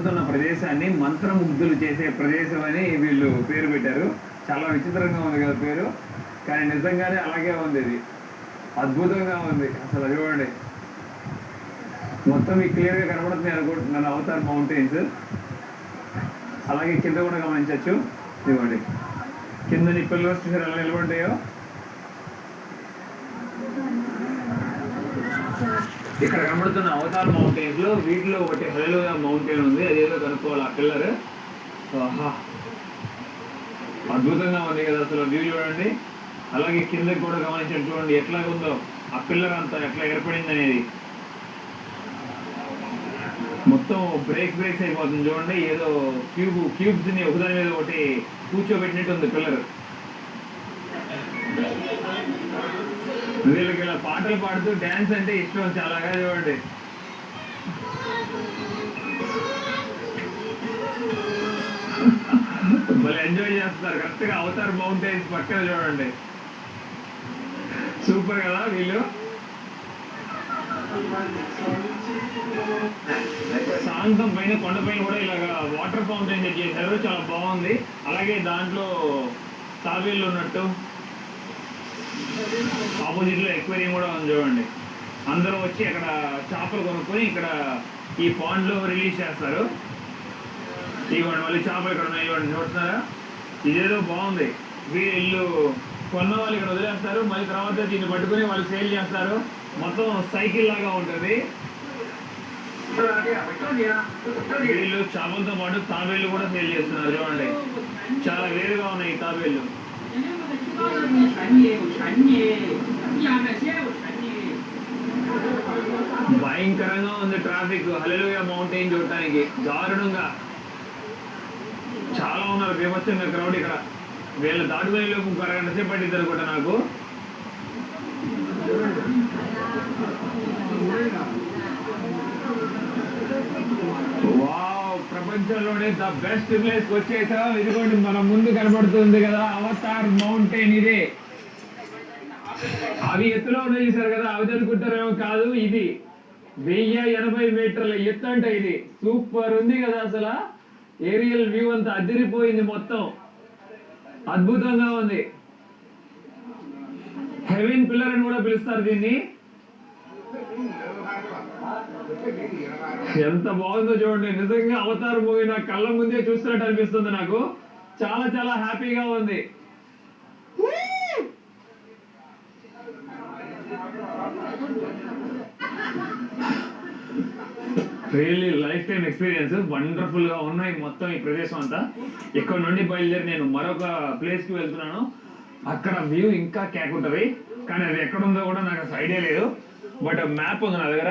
కనబడుతున్న ప్రదేశాన్ని మంత్రముగ్ధులు చేసే ప్రదేశం అని వీళ్ళు పేరు పెట్టారు. చాలా విచిత్రంగా ఉంది కదా పేరు, కానీ నిజంగానే అలాగే ఉంది. ఇది అద్భుతంగా ఉంది అసలు. చూడండి, మొత్తం మీకు క్లియర్గా కనబడుతుంది అనుకుంటున్నాను అవతార్ మౌంటైన్స్. అలాగే కింద కూడా గమనించవచ్చు. ఇదిగోండి కింద నిప్పుల్లో చూసారు ఎలా నిలబడ్డాయో. ఇక్కడ కనబడుతున్న అవతార్ మౌంటైన్స్ లో వీటిలో ఒకటి హల్లెలూయా మౌంటైన్ ఉంది. అదేదో కనుక్కోవాలి ఆ పిల్లర్. ఆహా, అద్భుతంగా ఉంది కదా అసలు. వ్యూ చూడండి. అలాగే కిందకి కూడా గమనించండి, చూడండి ఎట్లా ఉందో ఆ పిల్లర్ అంతా ఎట్లా ఏర్పడింది అనేది. మొత్తం బ్రేక్స్ అయిపోతుంది చూడండి. ఏదో క్యూబ్స్ ని ఒకదాని మీద ఒకటి కూర్చోబెట్టినట్టు ఉంది పిల్లర్. వీళ్ళకి ఇలా పాటలు పాడుతూ డ్యాన్స్ అంటే ఇష్టం చాలాగా. చూడండి భలే ఎంజాయ్ చేస్తున్నారు. కరెక్ట్గా అవతార్ మౌంటైన్స్ పక్కన చూడండి. సూపర్ కదా వీళ్ళు. సాయంత్రం పైన కొండపైన కూడా ఇలాగా వాటర్ ఫౌంటైన్ చేశారు, చాలా బాగుంది. అలాగే దాంట్లో తాబేళ్ళు ఉన్నట్టు ఆపోజిట్ లో ఎక్వేరియం కూడా ఉంది చూడండి. అందరూ వచ్చి అక్కడ చేపలు కొనుక్కొని ఇక్కడ ఈ పాండ్ లో రిలీజ్ చేస్తారు. ఇవ్వండి మళ్ళీ చేపలు ఇక్కడ ఉన్నాయి, ఇవ్వండి చూస్తున్నారా. ఇదేదో బాగుంది. వీళ్ళు కొన్న వాళ్ళు ఇక్కడ వదిలేస్తారు, మళ్ళీ తర్వాత దీన్ని పట్టుకుని వాళ్ళు సేల్ చేస్తారు. మొత్తం సైకిల్ లాగా ఉంటుంది. వీళ్ళు చేపలతో పాటు తాబేళ్ళు కూడా సేల్ చేస్తున్నారు చూడండి. చాలా వేరుగా ఉన్నాయి ఈ తాబేళ్ళు. భయంకరంగా ఉంది ట్రాఫిక్ హల్లెలూయా మౌంటైన్ చూడటానికి. దారుణంగా చాలా ఉన్నారు, బీభత్సంగా క్రౌడ్ ఇక్కడ. వీళ్ళు దాటుకునేలోపు ఇంకో అరగంట సేపు పట్టింది అనుకుంటా నాకు. వావ్, ప్రపంచంలోనే ద బెస్ట్ ప్లేస్ వచ్చేసాం. ఇదిగోండి మన ముందు కనబడుతుంది కదా అవతార్ మౌంటైన్. ఇదే అవి ఎత్తులో ఉన్నాయి చూసారు కదా, అవి అనుకుంటారేమో, కాదు. ఇది 1080 మీటర్ల ఎత్తు అంటే ఇది. సూపర్ ఉంది కదా అసలు. ఏరియల్ వ్యూ అంతా అదిరిపోయింది, మొత్తం అద్భుతంగా ఉంది. హెవెన్ పిల్లర్ అని కూడా పిలుస్తారు దీన్ని. ఎంత బాగుందో చూడండి. నిజంగా అవతార్ మూవీ నా కళ్ళ ముందే చూస్తున్నట్టు అనిపిస్తుంది నాకు. చాలా చాలా హ్యాపీగా ఉంది. Really life time experience. Wonderful గా ఉన్నాయి మొత్తం ఈ ప్రదేశం అంతా. ఇక్కడ నుండి బయలుదేరి నేను మరొక ప్లేస్ కి వెళ్తున్నాను. అక్కడ వ్యూ ఇంకా కేక్ ఉంటుంది, కానీ అది ఎక్కడ ఉందో కూడా నాకు ఐడియా లేదు. బట్ మ్యాప్ ఉంది నా దగ్గర.